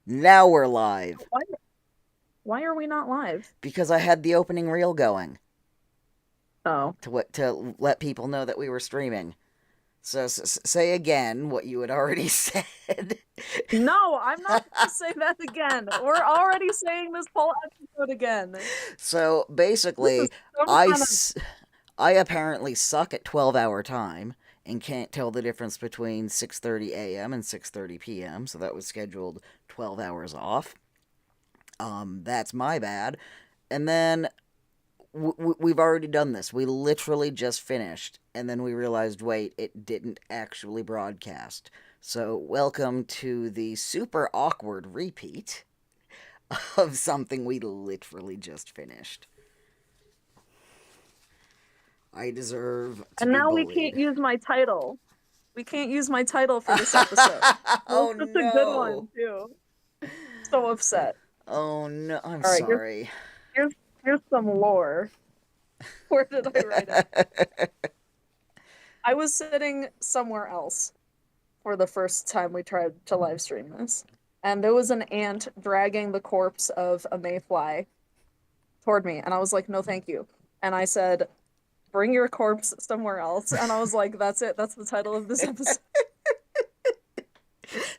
Now we're live. Why are we not live? Because I had the opening reel going Oh. to let people know that we were streaming. So say again what you had already said. No, I'm not going to say that again. We're already saying this whole episode again. So This basically, is some I, kind of. s- I apparently suck at 12-hour time and can't tell the difference between 6:30 a.m. and 6:30 p.m. So that was scheduled 12 hours off. That's my bad. And then we've already done this. We literally just finished, and then we realized, wait, it didn't actually broadcast. So, welcome to the super awkward repeat of something we literally just finished. I deserve to And be now we can't bullied. use my title. We can't use my title for this episode. It was Oh such a good no. one, too. So upset. Oh no. I'm All right, sorry. here's, here's some lore. Where did I write it? I was sitting somewhere else for the first time we tried to live stream this. And there was an ant dragging the corpse of a mayfly toward me. And I was like, no, thank you. And I said, bring your corpse somewhere else. And I was like, that's it. That's the title of this episode.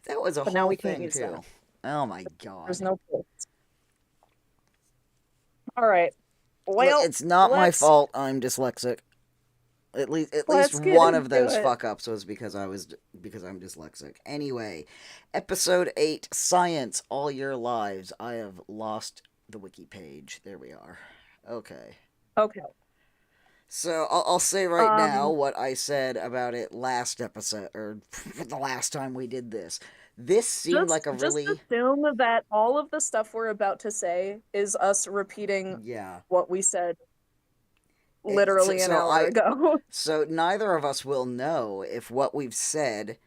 That was a But now whole we can't thing, use that. too. Oh my There's god. no corpse. All right. Look, Well, it's not my let's fault I'm dyslexic. At least let's get one of into those it. fuck ups was because I'm dyslexic. Anyway, episode 8, Science All Your Lives. I have lost the wiki page. There we are. Okay. Okay. So I'll say right now Um, what I said about it last episode, or the last time we did this. This seemed like a just really, assume that all of the stuff we're about to say is us repeating yeah. what we said So, literally an so hour I ago. so neither of us will know if what we've said,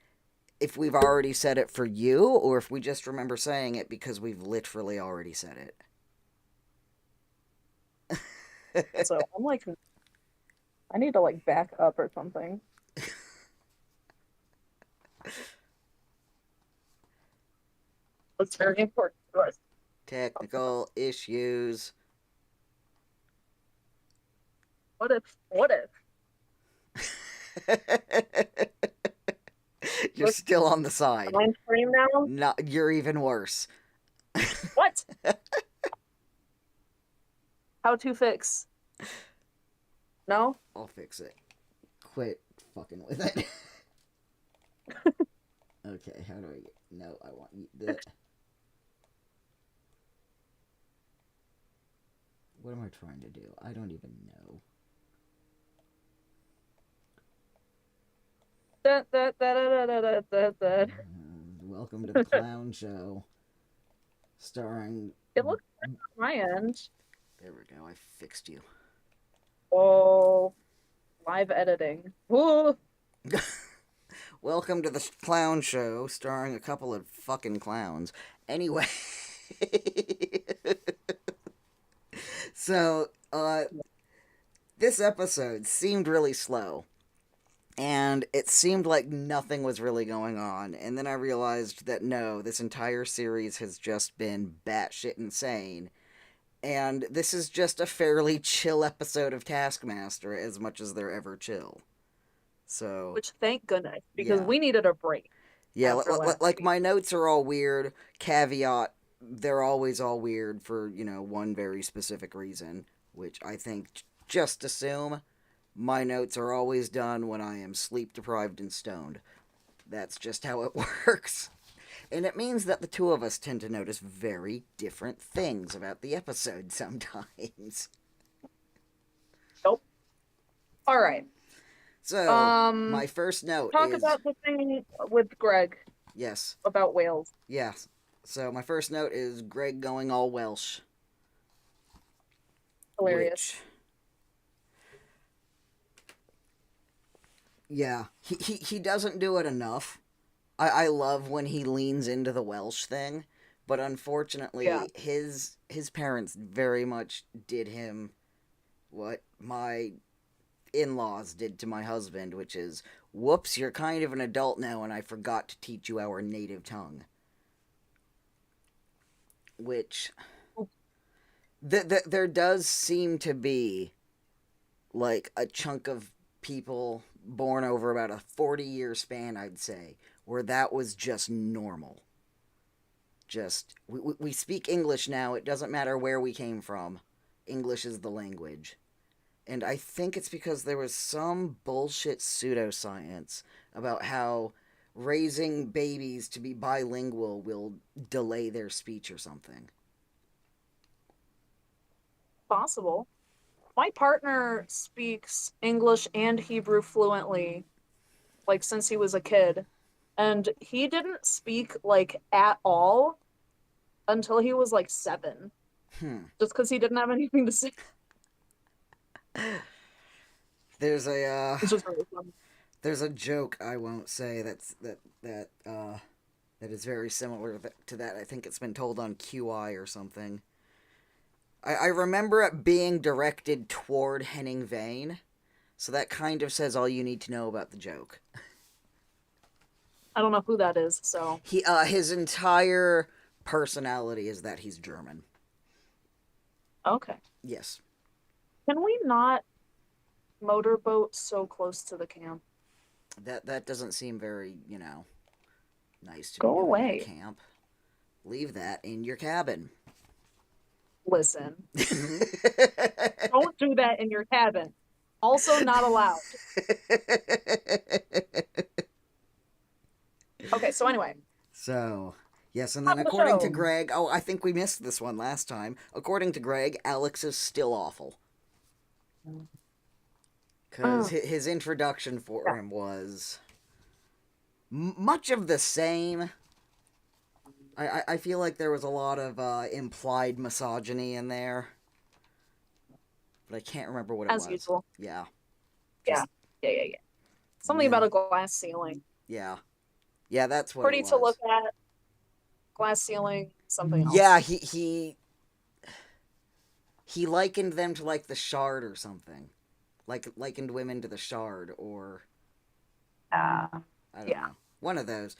if we've already said it for you, or if we just remember saying it because we've literally already said it. So I'm like, I need to like back up or something. It's very important to us. Technical issues. What if You're let's still on the side. mind frame now? Not, you're even worse. What? How to fix? No? I'll fix it. Quit fucking with it. Okay, how do I get? No, I want you. What am I trying to do? I don't even know. Welcome to the clown show, starring. It looks on my end. There we go. I fixed you. Oh, live editing. Ooh. Welcome to the clown show, starring a couple of fucking clowns. Anyway, so this episode seemed really slow, and it seemed like nothing was really going on. And then I realized that no, this entire series has just been batshit insane. And this is just a fairly chill episode of Taskmaster, as much as they're ever chill. So, Which thank goodness, because yeah. we needed a break Yeah, after last like week. my notes are all weird. Caveat, they're always all weird for, one very specific reason, which I think just assume my notes are always done when I am sleep deprived and stoned. That's just how it works. And it means that the two of us tend to notice very different things about the episode sometimes. Nope. All right. So, Um, my first note talk is about the thing with Greg yes, about whales. yes. So, my first note is Greg going all Welsh, which Hilarious. yeah, he doesn't do it enough. I love when he leans into the Welsh thing, but Yeah. unfortunately, his parents very much did him what my in-laws did to my husband, which is, whoops, you're kind of an adult now, and I forgot to teach you our native tongue. which there does seem to be like a chunk of people born over about a 40-year span, I'd say, where that was just normal. Just, we speak English now. It doesn't matter where we came from. English is the language. And I think it's because there was some bullshit pseudoscience about how raising babies to be bilingual will delay their speech or something. Possible. My partner speaks English and Hebrew fluently, like since he was a kid. And he didn't speak like at all until he was like 7, Hmm. just because he didn't have anything to say. There's a It's just really fun. there's a joke I won't say that is very similar to that. I think it's been told on QI or something. I remember it being directed toward Henning Vane, so that kind of says all you need to know about the joke. I don't know who that is, so His entire personality is that he's German. okay. Yes. Can we not motorboat so close to the camp? That doesn't seem very, nice to be Go doing at away. camp. Leave that in your cabin. Listen, don't do that in your cabin. Also not allowed. Okay, so anyway, So, yes, and then top of the according to show. Greg, oh, I think we missed this one last time. According to Greg, Alex is still awful. Because Uh, his introduction for yeah, him was much of the same. I feel like there was a lot of implied misogyny in there, but I can't remember what it as was. usual. Yeah, Yeah, just yeah. Something about yeah, a glass ceiling. yeah, yeah. That's what it Pretty to look was. at. Glass ceiling, something Yeah, else. he likened them to like the Shard or something, like likened women to the Shard, or Uh, I don't yeah. know, one of those.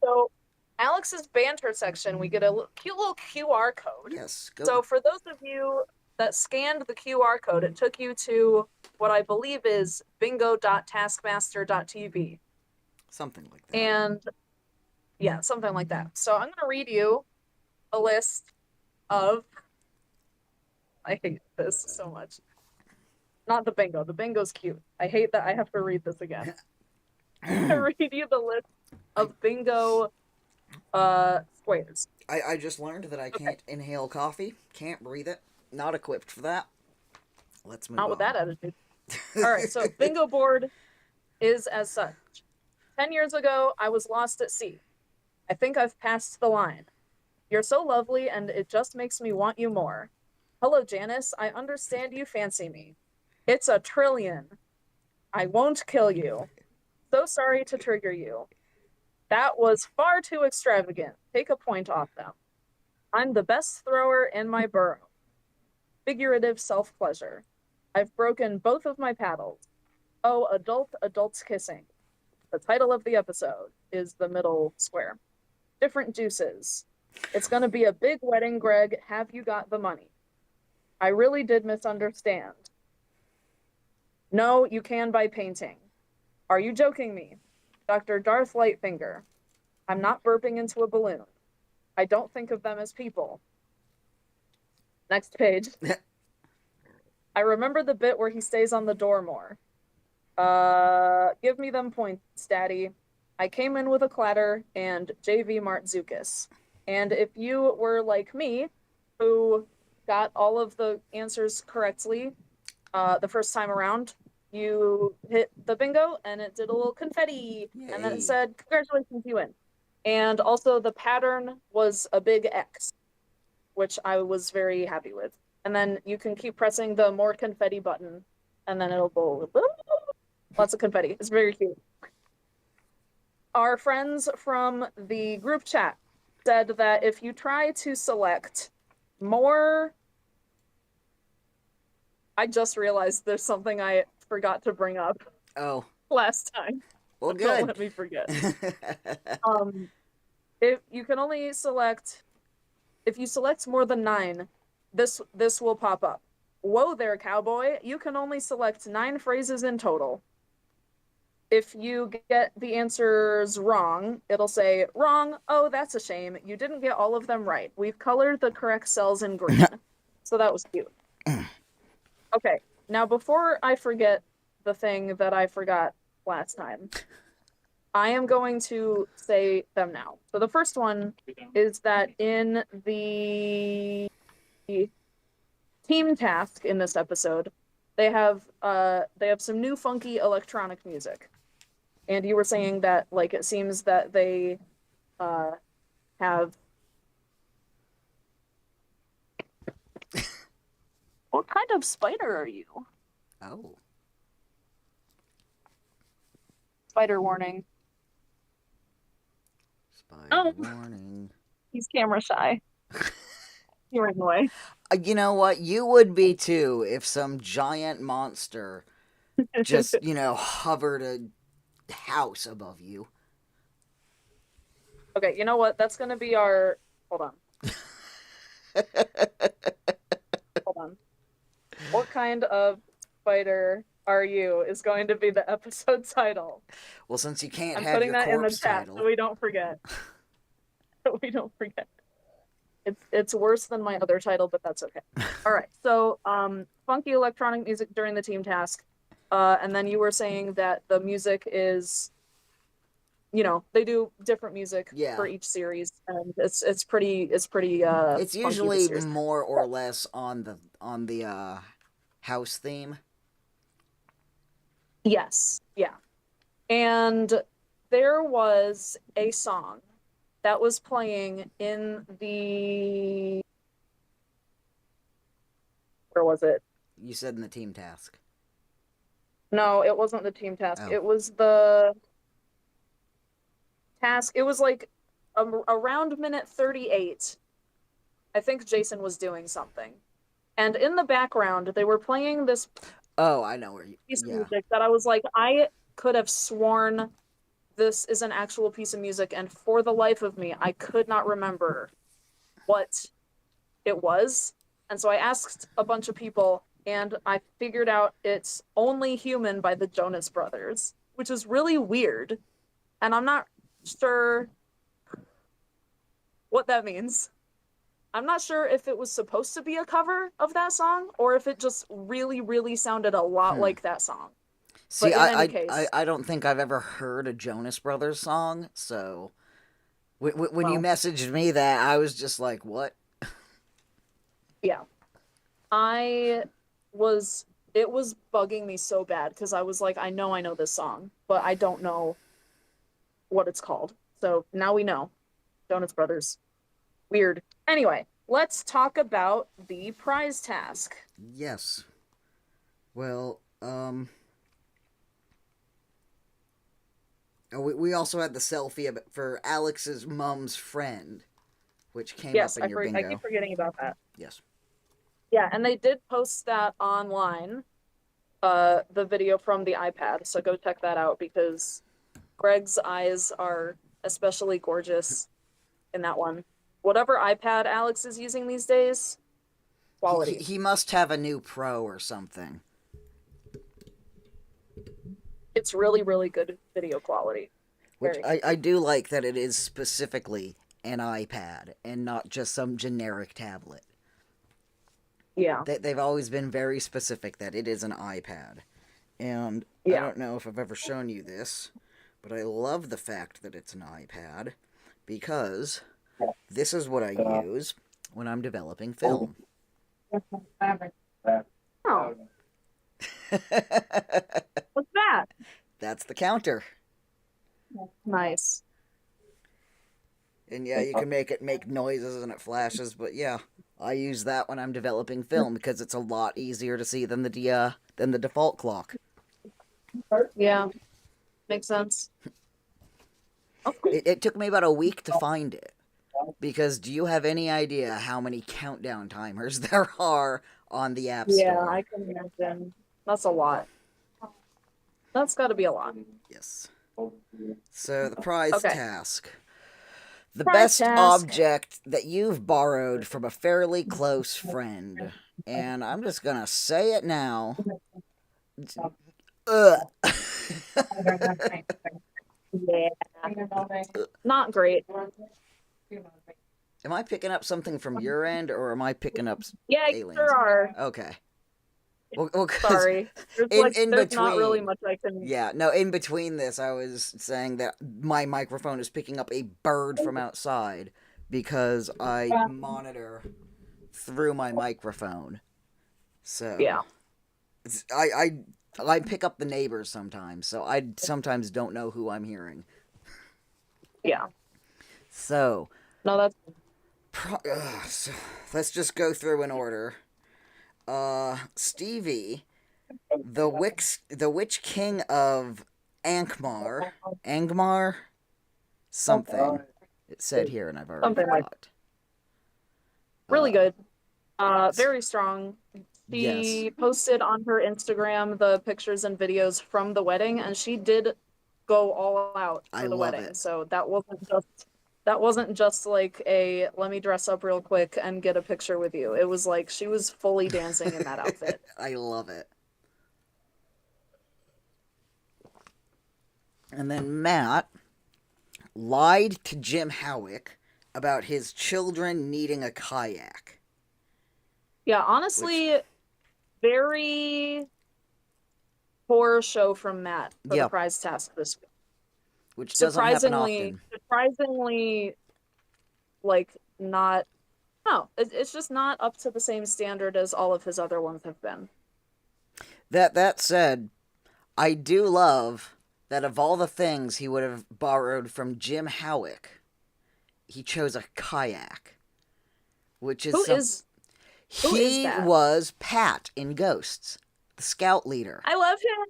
So Alex's banter section, we get a cute little QR code. Yes, go So for those of you that scanned the QR code, it took you to what I believe is bingo.taskmaster.tv. something like that. And yeah, something like that. So I'm going to read you a list of, I hate this so much. Not the bingo. The bingo's cute. I hate that I have to read this again. I read you the list I of bingo squares. I just learned that I Okay, can't inhale coffee, can't breathe it, not equipped for that. Let's move not with on. that attitude. All right, so bingo board is as such. 10 years ago, I was lost at sea. I think I've passed the line. You're so lovely, and it just makes me want you more. Hello, Janice. I understand you fancy me. It's a trillion. I won't kill you. So sorry to trigger you. That was far too extravagant. Take a point off them. I'm the best thrower in my burrow. Figurative self pleasure. I've broken both of my paddles. Oh, adults kissing. The title of the episode is the middle square. Different juices. It's going to be a big wedding, Greg. Have you got the money? I really did misunderstand. No, you can by painting. Are you joking me? Dr. Darth Lightfinger. I'm not burping into a balloon. I don't think of them as people. Next page. I remember the bit where he stays on the door more. Give me them points, Daddy. I came in with a clatter and JV Martzukis. And if you were like me, who got all of the answers correctly the first time around, you hit the bingo and it did a little confetti. And then it Yay. said, congratulations, you win. And also the pattern was a big X, which I was very happy with. And then you can keep pressing the more confetti button and then it'll go lots of confetti. It's very cute. Our friends from the group chat said that if you try to select more, I just realized there's something I forgot to bring up Oh, last time. well, Don't good. let me forget. Um, if you can only select If you select more than 9, this will pop up. Whoa there, cowboy. You can only select 9 phrases in total. If you get the answers wrong, it'll say, wrong. Oh, that's a shame. You didn't get all of them right. We've colored the correct cells in green. So that was cute. Okay, now before I forget the thing that I forgot last time, I am going to say them now. So the first one is that in the team task in this episode, they have some new funky electronic music. And you were saying that like it seems that they uh have what kind of spider are you? Oh. Spider warning. Spider Oh, warning. he's camera shy. He ran away. You know what? You would be too if some giant monster just, hovered a house above you. Okay, you know what? That's gonna be our. Hold on. Hold on. What kind of spider are you is going to be the episode title. Well, since you can't I'm have putting your that in the corpse chat so title. we don't forget. So we don't forget. It's worse than my other title, but that's okay. All right. So, funky electronic music during the team task, and then you were saying that the music is, they do different music Yeah. for each series, and it's pretty It's funky this usually year. more or less on the house theme. Yes. Yeah. And there was a song that was playing in the where was it? You said in the team task. No, it wasn't the team task. Oh. It was the task. It was like around minute 38. I think Jason was doing something. And in the background, they were playing this Oh, I know where you. piece of Yeah. music that I was like, I could have sworn this is an actual piece of music. And for the life of me, I could not remember what it was. And so I asked a bunch of people, and I figured out it's Only Human by the Jonas Brothers, which is really weird. And I'm not sure what that means. I'm not sure if it was supposed to be a cover of that song or if it just really, really sounded a lot Hmm. like that song. See, But in I, any I, I, case, I don't think I've ever heard a Jonas Brothers song, so when you well, messaged me that, I was just like, what? yeah. I was, it was bugging me so bad because I was like, I know this song, but I don't know what it's called. So now we know. Jonas Brothers. Weird. Anyway, let's talk about the prize task. Yes. Well, we also had the selfie for Alex's mom's friend, which came up Yes, in your I keep bingo. forgetting about that. Yes. Yeah, and they did post that online, the video from the iPad. So go check that out because Greg's eyes are especially gorgeous in that one. Whatever iPad Alex is using these days, quality. He must have a new Pro or something. It's really, really good video quality. Which Very. I do like that it is specifically an iPad and not just some generic tablet. Yeah. They've always been very specific that it is an iPad. And I Yeah. don't know if I've ever shown you this, but I love the fact that it's an iPad because this is what I use when I'm developing film. Oh, what's that? That's the counter. Nice. And yeah, you can make it make noises and it flashes, but yeah, I use that when I'm developing film because it's a lot easier to see than the default clock. Yeah, makes sense. Okay. It took me about a week to find it. Because do you have any idea how many countdown timers there are on the App Yeah, I Store? can imagine. That's a lot. That's got to be a lot. Yes. So the prize Okay. task. The Prize best task. object that you've borrowed from a fairly close friend. And I'm just gonna say it now. Ugh. Yeah. Not great. Am I picking up something from your end, or am I picking up Yeah, you sure aliens? are. Okay. Well, because Sorry. There's in there's not really between, much I can. yeah, no, in between this, I was saying that my microphone is picking up a bird from outside because I monitor through my microphone. Yeah. So I pick up the neighbors sometimes, so I sometimes don't know who I'm hearing. Yeah. So, No, that's so let's just go through in order. Stevie, the Witch King of Angmar, something. It said here, and I've already something like forgot. really Uh, good. Very strong. yes, She posted on her Instagram the pictures and videos from the wedding, and she did go all out I for the love wedding. it. So that wasn't just like a let me dress up real quick and get a picture with you. It was like she was fully dancing in that outfit. I love it. And then Matt lied to Jim Howick about his children needing a kayak, Yeah, which, honestly, very poor show from Matt for the yep, prize task this week. which doesn't happen Surprisingly, often. surprisingly, like not. No, it's just not up to the same standard as all of his other ones have been. That said, I do love that of all the things he would have borrowed from Jim Howick, he chose a kayak, which is Who some. is who is He that? was Pat in Ghosts, the scout leader. I love him.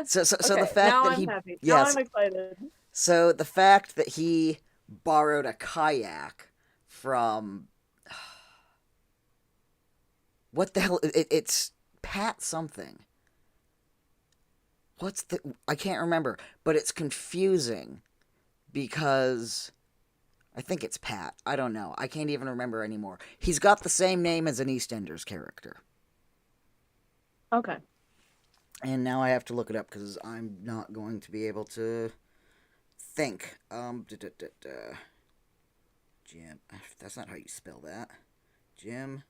So the Okay, fact now that I'm he, happy. Now yes, I'm excited. so the fact that he borrowed a kayak from, what the hell? It's Pat something. What's the? I can't remember, but it's confusing because I think it's Pat. I don't know. I can't even remember anymore. He's got the same name as an EastEnders character. Okay. And now I have to look it up because I'm not going to be able to think. Jim. That's not how you spell that. Jim.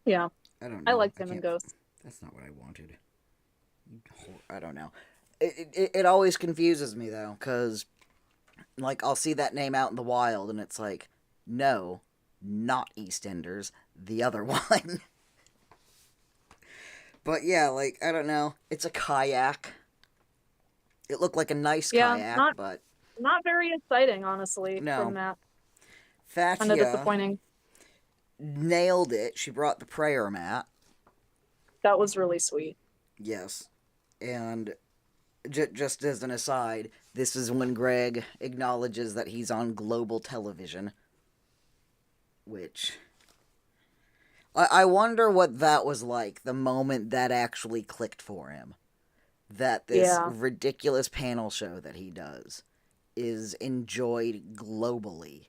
Yeah, I don't I know. liked I him in can't. Ghost. That's not what I wanted. I don't know. It always confuses me though, because like I'll see that name out in the wild, and it's like, no, not EastEnders, the other one. But yeah, like I don't know. It's a kayak. It looked like a nice Yeah, kayak, not but not very exciting, honestly, from no. Matt. Kind of Fatia disappointing. nailed it. She brought the prayer mat. That was really sweet. Yes. And just as an aside, this is when Greg acknowledges that he's on global television. Which. I wonder what that was like the moment that actually clicked for him. That this Yeah. ridiculous panel show that he does is enjoyed globally.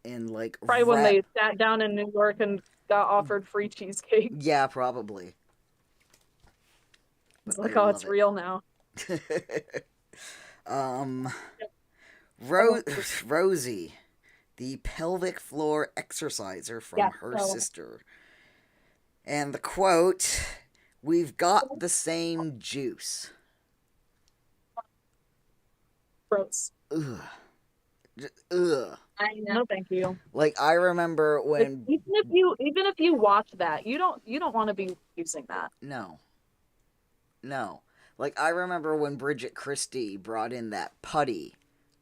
And like Probably when they sat down in New York and got offered free cheesecake. Yeah, probably. It's But I like, oh, love it's real now. it. um, Oh, Rosie, the pelvic floor exerciser from yeah, her so sister. And the quote, "We've got the same juice." gross. Ugh. Ugh. No, thank you. Like I remember Like, when even if you watch that, you don't want to be using that. no, no. Like I remember when Bridget Christie brought in that putty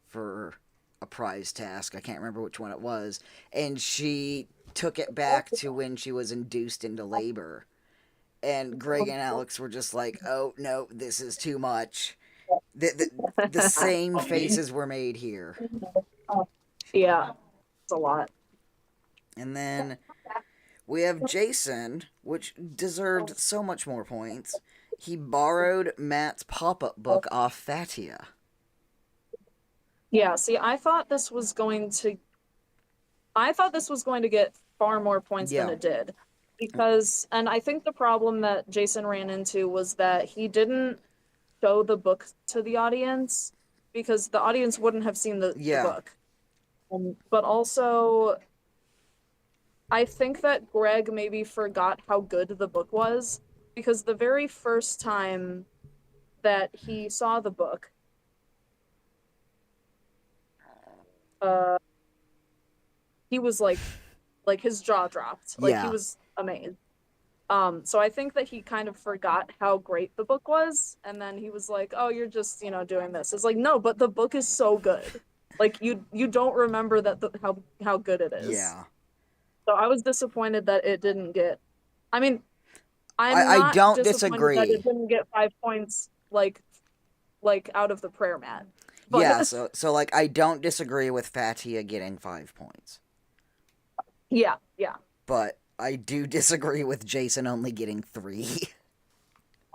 for a prize task. I can't remember which one it was, and she took it back to when she was induced into labor. And Greg and Alex were just like, "Oh no, this is too much." The same faces were made here. Yeah, it's a lot. And then We have Jason, which deserved so much more points. He borrowed Matt's pop-up book off Fatia. Yeah, see, I thought this was going to get far more points than Yeah. it did. Because, and I think the problem that Jason ran into was that he didn't show the book to the audience because the audience wouldn't have seen the Yeah. book. But also, I think that Greg maybe forgot how good the book was because the very first time that he saw the book, uh, he was like his jaw dropped. Like he Yeah. was amazed. So I think that he kind of forgot how great the book was, and then he was like, "Oh, you're just, doing this." It's like, no, but the book is so good. Like you don't remember that how good it is. Yeah. So I was disappointed that it didn't get. I mean, I, I'm I not don't disappointed that disagree. it didn't get 5 points like out of the prayer mat. Yeah, But so like I don't disagree with Fatia getting 5 points. yeah, yeah. But I do disagree with Jason only getting 3.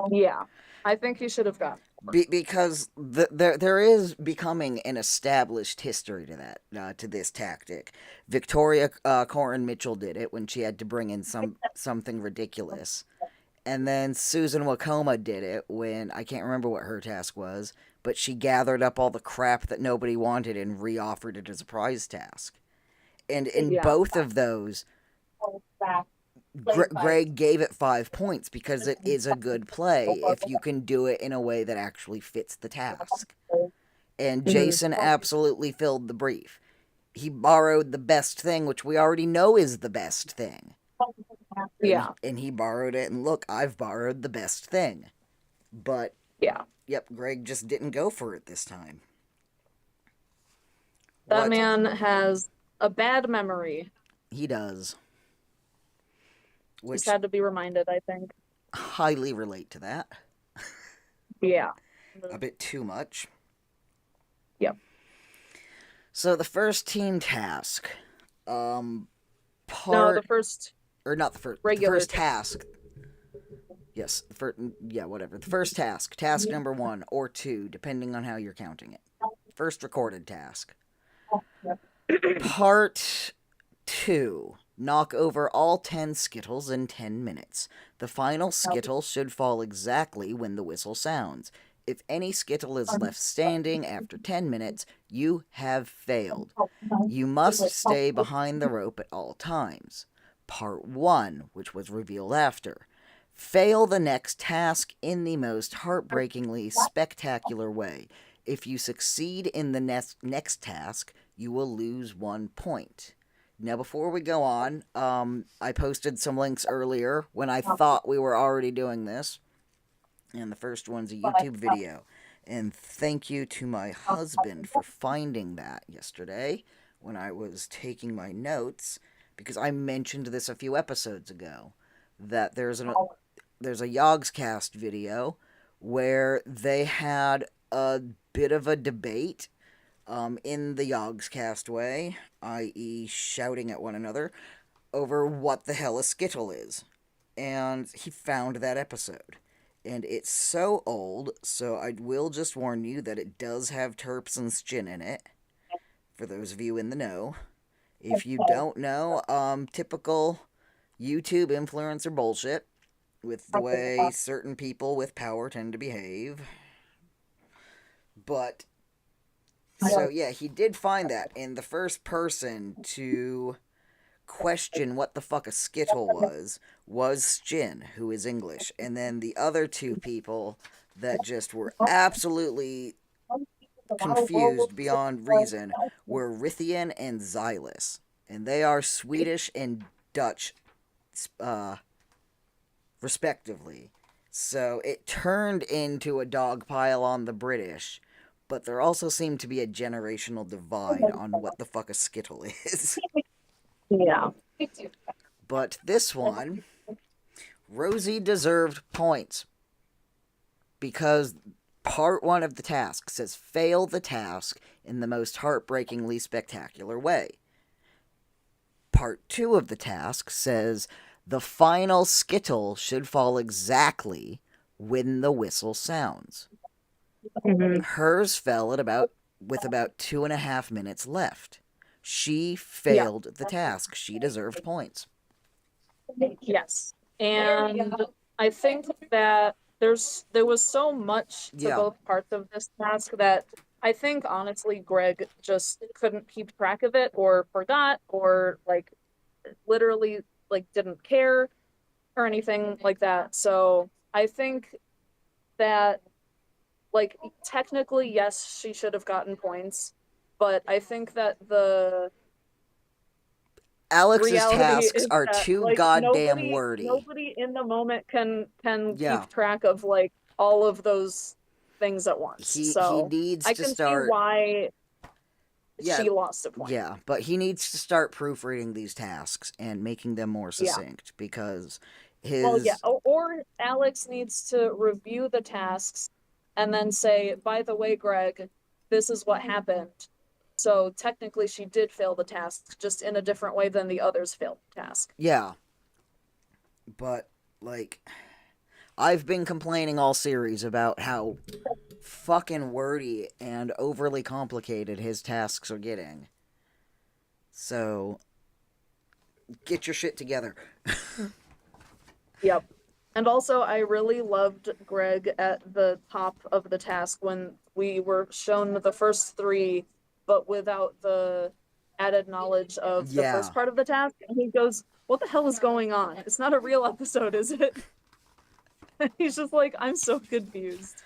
Yeah. I think he should have got. Because there is becoming an established history to that to this tactic. Victoria Corin Mitchell did it when she had to bring in something ridiculous, and then Susan Wacoma did it when I can't remember what her task was, but she gathered up all the crap that nobody wanted and re-offered it as a prize task. And in Yeah. both of those, Greg gave it 5 points because it is a good play if you can do it in a way that actually fits the task. And Mhm. Jason absolutely filled the brief. He borrowed the best thing, which we already know is the best thing. Yeah. And he borrowed it, and look, I've borrowed the best thing. But, Yeah. yep, Greg just didn't go for it this time. That What? man has a bad memory. He does. Just Which had to be reminded, I think. highly relate to that. Yeah. A bit too much. Yep. So the first team task, No, part the first or not the regular first task. Yes, the first, yeah, whatever. The first task number 1 or 2, depending on how you're counting it. First recorded task. Part 2. Knock over all 10 Skittles in 10 minutes. The final Skittle should fall exactly when the whistle sounds. If any Skittle is left standing after 10 minutes, you have failed. You must stay behind the rope at all times. Part 1, which was revealed after. Fail the next task in the most heartbreakingly spectacular way. If you succeed in the next task, you will lose 1 point. Now, before we go on, I posted some links earlier when I thought we were already doing this. And the first one's a YouTube video. And thank you to my husband for finding that yesterday when I was taking my notes, because I mentioned this a few episodes ago, that there's a Yogscast video where they had a bit of a debate in the Yogscast way, i.e., shouting at one another, over what the hell a Skittle is. And he found that episode. And it's so old, so I will just warn you that it does have terps and gin in it, for those of you in the know. If you don't know, typical YouTube influencer bullshit with the way certain people with power tend to behave. But so yeah, he did find that, and the first person to question what the fuck a Skittle was Jin, who is English, and then the other two people that just were absolutely confused beyond reason were Rithian and Xylus, and they are Swedish and Dutch, respectively. So it turned into a dog pile on the British, but there also seemed to be a generational divide on what the fuck a Skittle is. Yeah. But this one, Rosie deserved points because part 1 of the task says fail the task in the most heartbreakingly spectacular way. part 2 of the task says the final skittle should fall exactly when the whistle sounds. Mhm. Hers fell at about 2.5 minutes left. She Yeah. failed the task. She deserved points. Yes. And I think that there was so much to Yeah. both parts of this task that I think honestly Greg just couldn't keep track of it or forgot or like literally like didn't care or anything like that. So I think that like technically yes, she should have gotten points, but I think that the Alex's reality tasks is are that too like goddamn wordy. nobody in the moment can Yeah. keep track of like all of those things at once. He So needs I to can see start. why Yeah, she lost a point. yeah, but he needs to start proofreading these tasks and making them more Yeah. succinct because Well, yeah. his Or Alex needs to review the tasks and then say, by the way, Greg, this is what happened. So technically she did fail the task, just in a different way than the others failed the task. yeah, but like I've been complaining all series about how fucking wordy and overly complicated his tasks are getting. So, get your shit together. Yep. And also, I really loved Greg at the top of the task when we were shown the first three, but without the added knowledge of the Yeah. first part of the task. And he goes, "What the hell is going on? It's not a real episode, is it?" He's just like, "I'm so confused."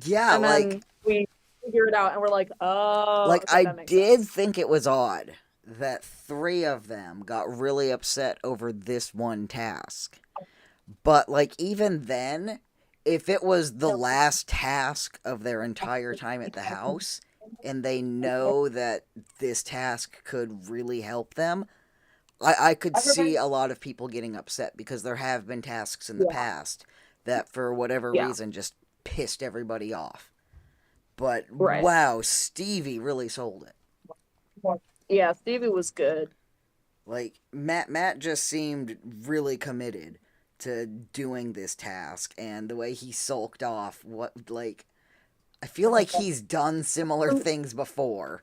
Yeah, And then we figure it out, and we're like, "Oh, okay, I that makes did sense." think it was odd that 3 of them got really upset over this one task. But even then, if it was the last task of their entire time at the house and they know that this task could really help them, I could see a lot of people getting upset because there have been tasks in the Yeah, past that for whatever yeah, reason just pissed everybody off. But right. wow, Stevie really sold it. Yeah, Stevie was good. Matt just seemed really committed to doing this task, and the way he sulked off, I feel like he's done similar things before,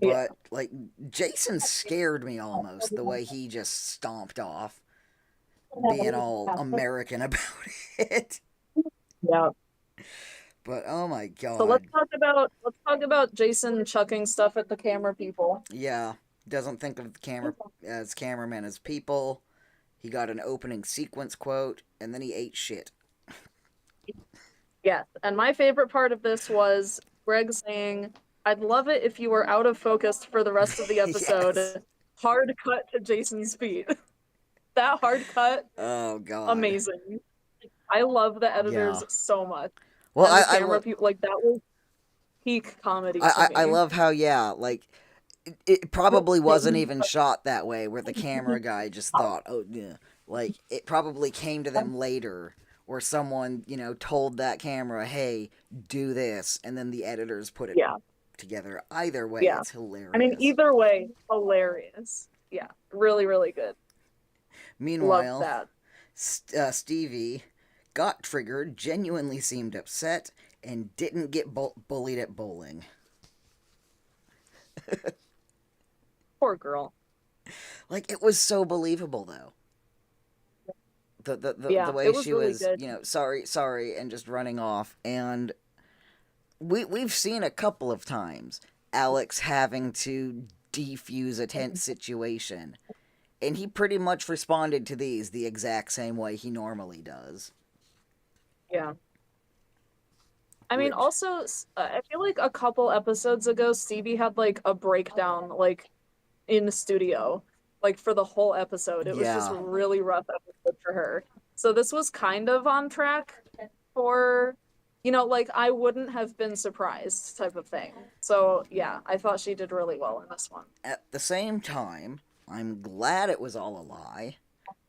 Yeah. but Jason scared me almost the way he just stomped off, being all American about it. Yeah. But oh my So god, let's talk about Jason chucking stuff at the camera people. yeah, doesn't think of the cameraman as people. He got an opening sequence quote, and then he ate shit. Yes. And my favorite part of this was Greg saying, "I'd love it if you were out of focus for the rest of the Yes. episode." Hard cut to Jason's feet. That hard cut, Oh god. amazing. I love the Yeah. editors so much. Well, And the camera people, like that was peak comedy to I me. love how it probably wasn't even shot that way, where the camera guy just thought, oh yeah, it probably came to them later, where someone told that camera, hey, do this, and then the editors put it Yeah. together. Either way, Yeah. it's I mean, hilarious. either way, hilarious. Yeah. Really, really good. Loved Meanwhile, that. Stevie got triggered, genuinely seemed upset, and didn't get bullied at bowling. Poor girl. It was so believable though. The Yeah, it way was she really was, good. sorry, and just running off. And we've seen a couple of times Alex having to defuse a tense situation, and he pretty much responded to these the exact same way he normally does. Yeah. I mean, Which, also, I feel like a couple episodes ago, Stevie had like a breakdown, like in the studio, like for the whole episode. It was just a yeah, really rough episode for her. So this was kind of on track for, like I wouldn't have been surprised type of thing. So yeah, I thought she did really well in this one. at the same time, I'm glad it was all a lie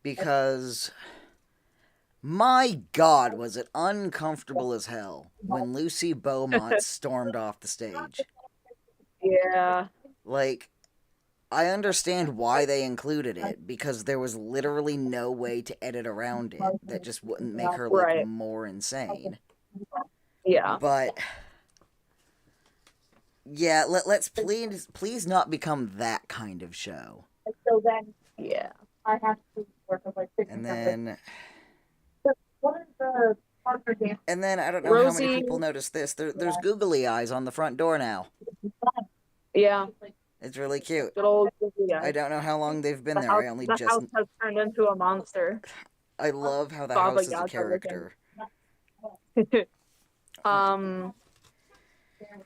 because my god, was it uncomfortable as hell when Lucy Beaumont stormed off the stage. Yeah. Like, I understand why they included it, because there was literally no way to edit around it that just wouldn't make her look Right. more insane. Yeah. But yeah, let's please not become that kind of show. So then, yeah, I have to work with like And 600. then What is the partner game? and then I don't know how many Rosie. people noticed this. There's googly eyes on the front door now. Yeah, It's really cute. good old Rosie I guy. don't know how long they've been there. I only The just house has turned into a monster. I love how the Baba house is a Yaga looking. character. um,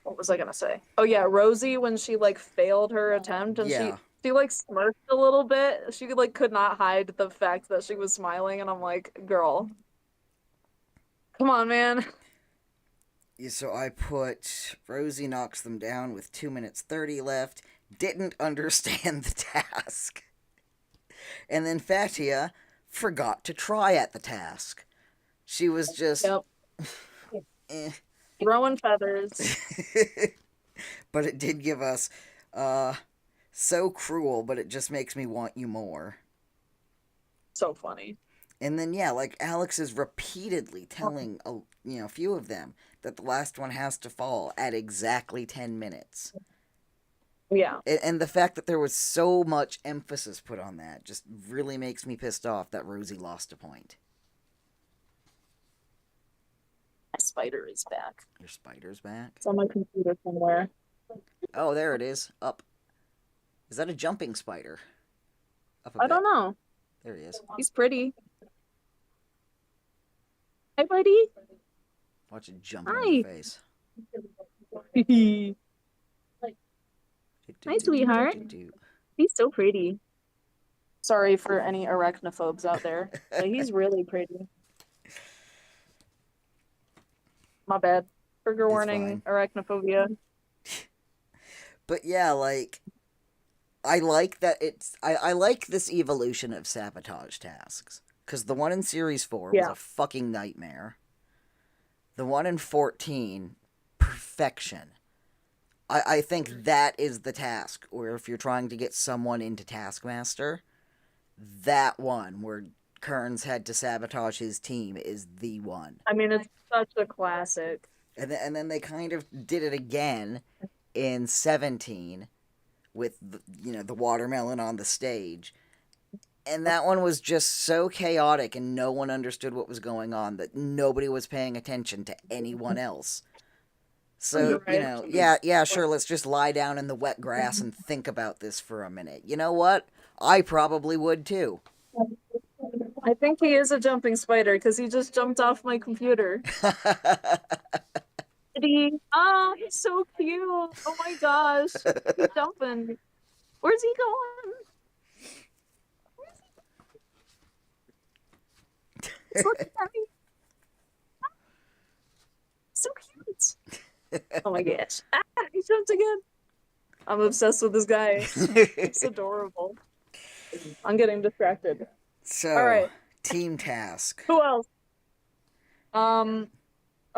what was I gonna say? Oh yeah, Rosie when she like failed her attempt and Yeah. she like smirked a little bit. She like could not hide the fact that she was smiling, and I'm like, girl, come on, man. So I put Rosie knocks them down with 2 minutes 30 left. Didn't understand the task. And then Fatia forgot to try at the task. She was just Yep, eh. throwing feathers. But it did give us so cruel, but it just makes me want you more. So funny. And then yeah, like Alex is repeatedly telling a few of them that the last one has to fall at exactly 10 minutes. Yeah. And the fact that there was so much emphasis put on that just really makes me pissed off that Rosie lost a point. My spider is back. Your spider's back? It's on my computer somewhere. Oh, there it is. Up. Is that a jumping spider? Up a I bit. don't know. There he is. He's pretty. Hi, buddy. Watch it jump on your Hi. face. Hi, sweetheart. He's so pretty. Sorry for any arachnophobes out there, but he's really pretty. My bad. Trigger warning, arachnophobia. But yeah, like I like that I like this evolution of sabotage tasks. Because the one in Series 4 was a fucking nightmare. The one in 14, perfection. I think that is the task, or if you're trying to get someone into Taskmaster, that one where Kearns had to sabotage his team is the one. I mean, it's such a classic. And then they kind of did it again in 17 with the watermelon on the stage. And that one was just so chaotic and no one understood what was going on that nobody was paying attention to anyone else. So, yeah, sure, let's just lie down in the wet grass and think about this for a minute. You know what? I probably would too. I think he is a jumping spider because he just jumped off my computer. Oh, he's so cute. Oh my gosh. He's jumping. Where's he going? He's looking at me. So cute. Oh my gosh. He jumped again. I'm obsessed with this guy. It's adorable. I'm getting distracted. So, all right. Team task. Who else?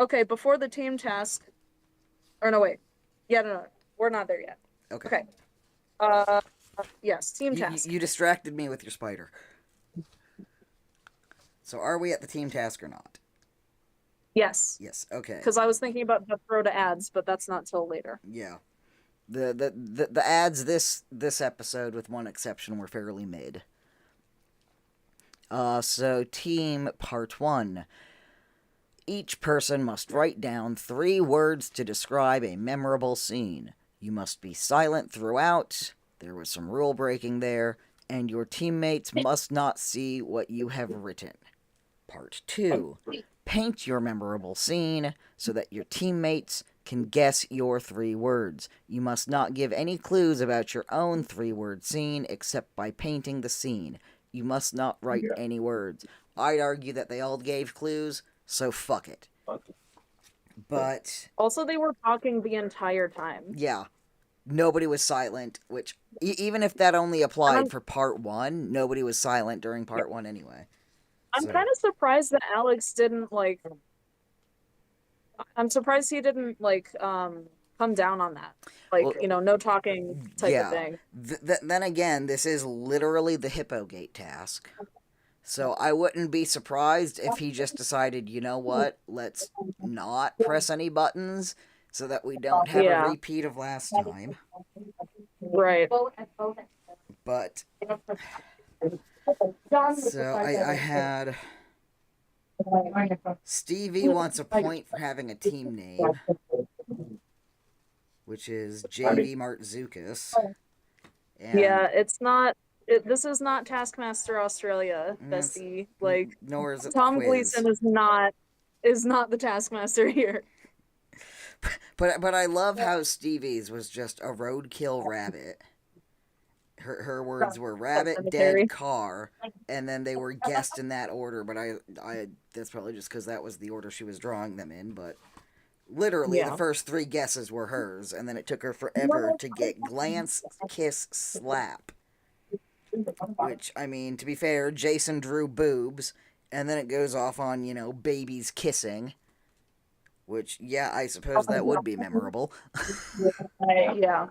Okay, before the team task. Or no, wait. Yeah, no. We're not there yet. Okay. Yes, team task. You distracted me with your spider. So are we at the team task or not? Yes. Yes, okay. Because I was thinking about the throw to ads, but that's not till later. Yeah. The ads this episode, with one exception, were fairly mid. So team part 1. Each person must write down 3 words to describe a memorable scene. You must be silent throughout. There was some rule breaking there. And your teammates must not see what you have written. Part 2. Paint your memorable scene so that your teammates can guess your 3 words. You must not give any clues about your own 3-word scene except by painting the scene. You must not write any words. I'd argue that they all gave clues, so fuck it. But also, they were talking the entire time. Yeah. Nobody was silent, which even if that only applied for part 1, nobody was silent during part 1 anyway. I'm kind of surprised that Alex didn't I'm surprised he didn't come down on that. Like, Well, no talking type of yeah. thing. Then again, this is literally the Hippogate task. So I wouldn't be surprised if he just decided, you know what, let's not press any buttons so that we don't have a Yeah, repeat of last time. right. But so I had Stevie wants a point for having a team name, which is JV Martzukas. And Yeah, this is not Taskmaster Australia, bestie. Like, nor is it the Tom quiz. Gleason is not the Taskmaster here. But I love how Stevie's was just a roadkill rabbit. Her words were rabbit, dead, Cemetery. car, and then they were guessed in that order. But I that's probably just because that was the order she was drawing them in. But literally, the Yeah. first three guesses were hers, and then it took her forever to get glance, kiss, slap. Which, I mean, to be fair, Jason drew boobs, and then it goes off on, babies kissing. Which, yeah, I suppose that would be memorable. Yeah.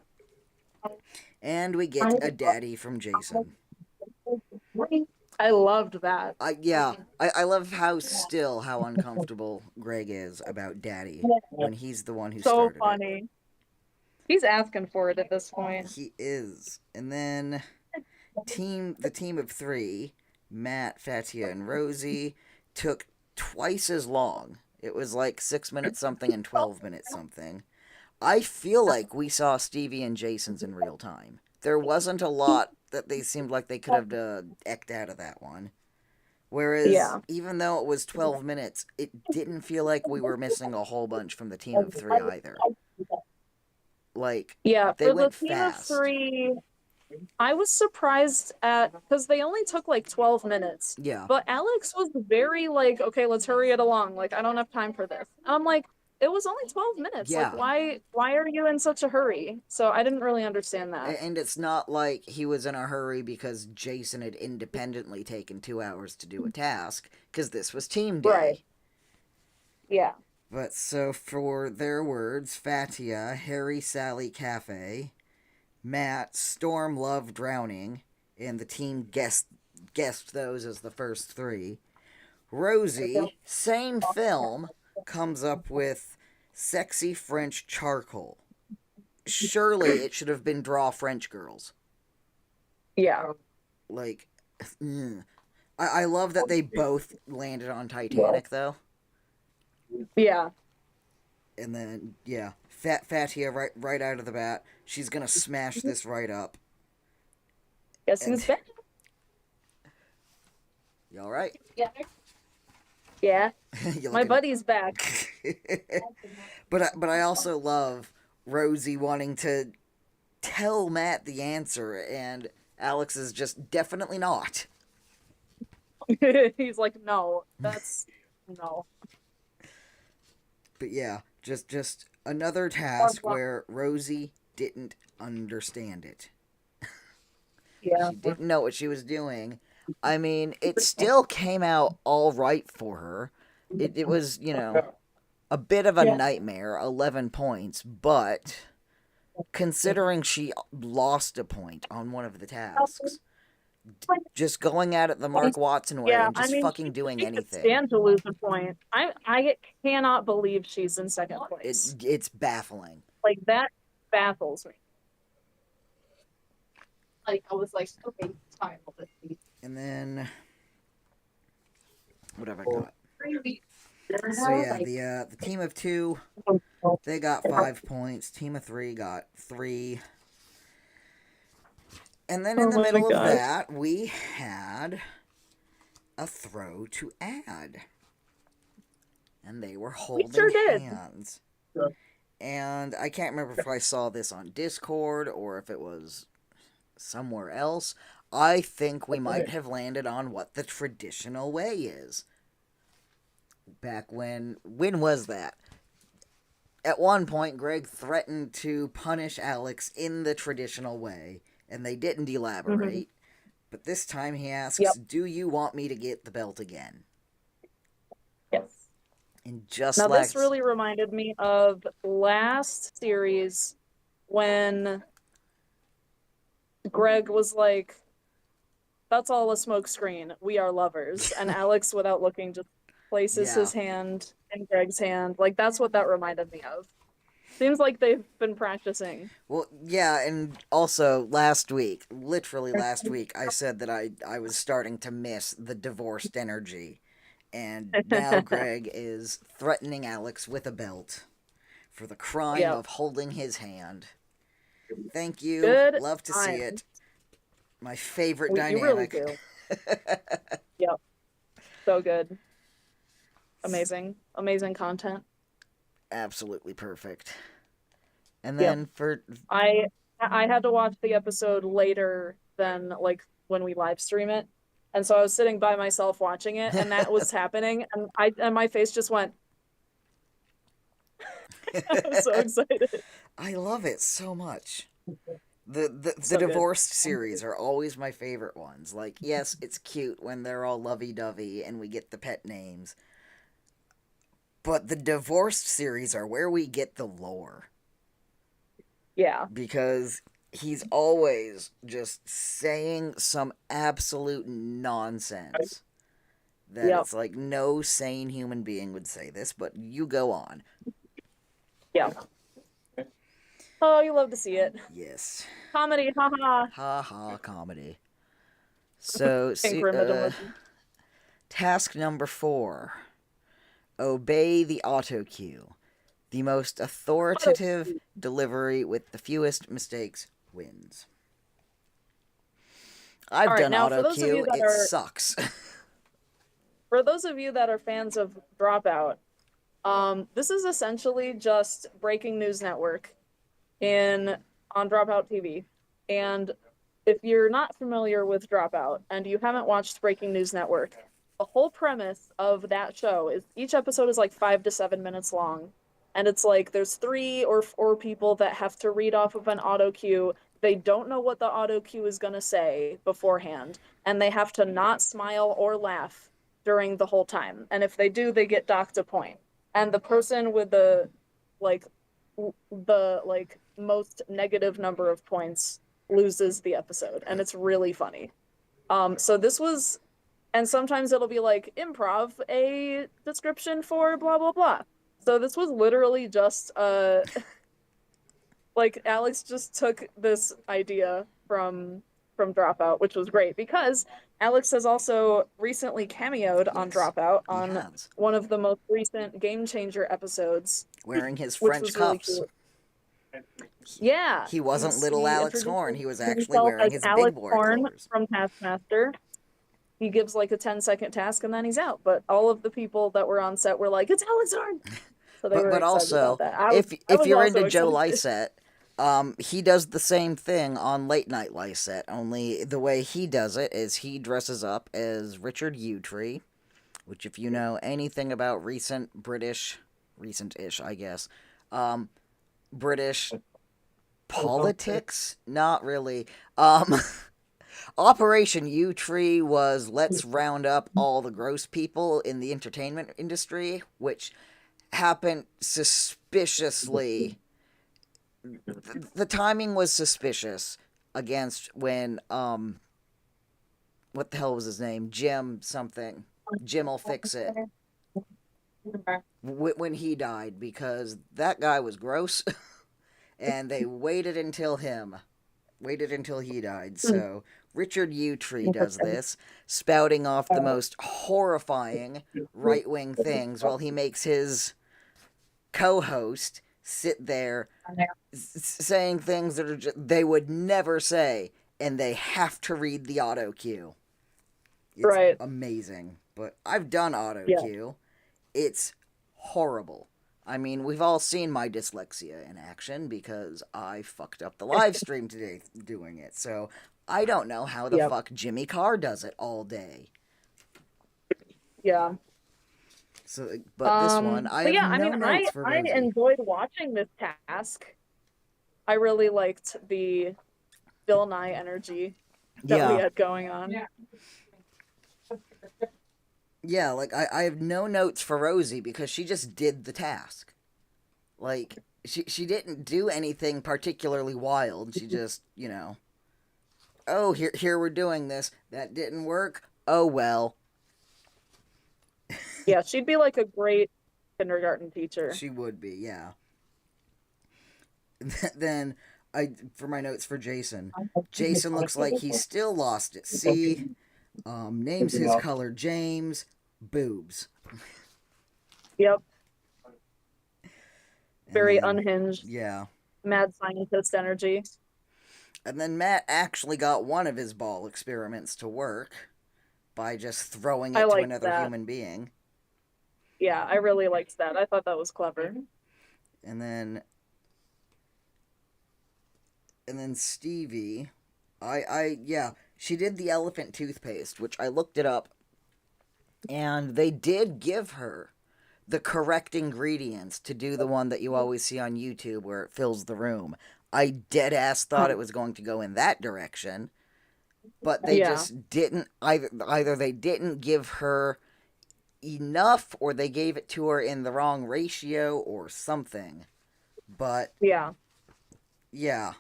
And we get a daddy from Jason. I loved that. I love how uncomfortable Greg is about daddy when he's the one who So started it. funny. He's asking for it at this point. He is. And then the team of three, Matt, Fatia, and Rosie, took twice as long. It was like 6 minutes something and 12 minutes something. I feel like we saw Stevie and Jason's in real time. There wasn't a lot that they seemed like they could have eked out of that one. Whereas, Yeah. even though it was 12 minutes, it didn't feel like we were missing a whole bunch from the team of three either. Like, Yeah, they for the went team of fast. three, I was surprised at because they only took like 12 minutes. Yeah. But Alex was very like, okay, let's hurry it along. Like, I don't have time for this. And I'm like, it was only 12 minutes. Yeah. Like, why are you in such a hurry? So I didn't really understand that. And it's not like he was in a hurry because Jason had independently taken 2 hours to do a task, because this was team day. Right. Yeah. But so for their words, Fatia, Harry, Sally, Cafe, Matt, Storm, Love, Drowning, and the team guessed those as the first three. Rosie, same film, comes up with Sexy French Charcoal. Surely it should have been Draw French Girls. Yeah. Like, I love that they both landed on Titanic, though. Yeah. And then, yeah, Fatia right out of the bat, she's gonna smash this right up. Guess who's back? You all right? Yeah. Yeah. You My looking- buddy's back. but I also love Rosie wanting to tell Matt the answer, and Alex is just definitely not. He's like, no, that's no. But yeah, just another task where Rosie didn't understand it. Yeah. She didn't know what she was doing. I mean, it still came out all right for her. It was, a bit of a nightmare, 11 points, but considering she lost a point on one of the tasks, just going at it the Mark Watson way and just fucking doing anything. Stand to lose a point. I cannot believe she's in second place. It's baffling. Like, that baffles me. Like, I was like, okay, time. And then, what have I got? So yeah, the team of two, they got 5 points. Team of three got 3. And then in the middle of that, we had a throw to add. And they were holding hands. And I can't remember if I saw this on Discord or if it was somewhere else. I think we might have landed on what the traditional way is. Back when was that? At one point, Greg threatened to punish Alex in the traditional way, and they didn't elaborate. But this time he asks, do you want me to get the belt again? Yes. And just Now, like this really reminded me of last series when Greg was like, "That's all a smoke screen. We are lovers." And Alex, without looking, just places yeah. his hand in Greg's hand. Like, that's what that reminded me of. Seems like they've been practicing. Well, yeah, and also last week, literally last week, I said that I was starting to miss the divorced energy. And now Greg is threatening Alex with a belt for the crime Yep. of holding his hand. Thank you. Good Love to see time. it. My favorite You really dynamic. do. Yep. So good. Amazing. Amazing content. Absolutely perfect. And Yep. then for I I had to watch the episode later than like when we live stream it. And so I was sitting by myself watching it and that was happening and my face just went I was so excited. I love it so much. The So good. divorced series are always my favorite ones. Like, yes, it's cute when they're all lovey dovey and we get the pet names, but the divorced series are where we get the lore. Yeah. Because he's always just saying some absolute nonsense that Yep. it's like no sane human being would say this, but you go on. Yeah. Oh, you love to see it. Yes. Comedy, haha. Ha ha, comedy. So, Pink Rimmid emoji. task number 4: obey the auto cue. The most authoritative delivery with the fewest mistakes wins. All I've right, done now auto cue. It sucks. for those of you that are fans of Dropout, this is essentially just Breaking News Network in on Dropout TV. And if you're not familiar with Dropout and you haven't watched Breaking News Network, the whole premise of that show is each episode is like 5 to 7 minutes long. And it's like there's 3 or 4 people that have to read off of an auto cue. They don't know what the auto cue is going to say beforehand, and they have to not smile or laugh during the whole time. And if they do, they get docked a point. And the person with like the most negative number of points loses the episode, and it's really funny. So this was, and sometimes it'll be like improv a description for blah blah blah. So this was literally just like Alex just took this idea from Dropout, which was great because Alex has also recently cameoed on Yes, Dropout he on has. one of the most recent Game Changer episodes, Wearing his which French was really cuffs. cute. Yeah, He wasn't little he Alex introduces Horn. He was actually himself wearing as his big Alex boy Horn clothes. from Taskmaster. He gives like a 10-second task and then he's out. But all of the people that were on set were like, "It's Alex Horn," so they were But excited about also, that. I if was you're also into Joe excited. Lycett, he does the same thing on Late Night Lycett. Only the way he does it is he dresses up as Richard Utree, which, if you know anything about recent-ish, I guess, British politics, not really. Um, Operation U Tree was let's round up all the gross people in the entertainment industry, which happened suspiciously. The timing was suspicious against when what the hell was his name? Jim something. Jim'll fix it. When he died, because that guy was gross, and they waited until he died. So Richard Utree does this, spouting off the most horrifying right wing things while he makes his co host sit there saying things that they would never say, and they have to read the auto cue. It's Right. amazing. But I've done auto Yeah. cue. It's horrible. I mean, we've all seen my dyslexia in action because I fucked up the live stream today doing it. So I don't know how the Yep. fuck Jimmy Carr does it all day. Yeah. So, but this one, I But have yeah, I no mean, notes for I Rosie. enjoyed watching this task. I really liked the Bill Nye energy that we Yeah, had going on. Yeah, like I have no notes for Rosie because she just did the task. Like she didn't do anything particularly wild. She just, oh, here we're doing this. That didn't work. Oh well. Yeah, she'd be like a great kindergarten teacher. She would be, yeah. Then I for my notes for Jason. Jason looks like he's still lost at sea. Names his color James. Boobs. Yep, And very then unhinged, yeah. mad scientist energy. And then Matt actually got one of his ball experiments to work by just throwing I it to liked another that. human being. Yeah, I really liked that. I thought that was clever. And then Stevie, yeah, she did the elephant toothpaste, which I looked it up, and they did give her the correct ingredients to do the one that you always see on YouTube where it fills the room. I dead ass thought it was going to go in that direction, but they Yeah, just didn't. Either they didn't give her enough, or they gave it to her in the wrong ratio, or something. But yeah, yeah,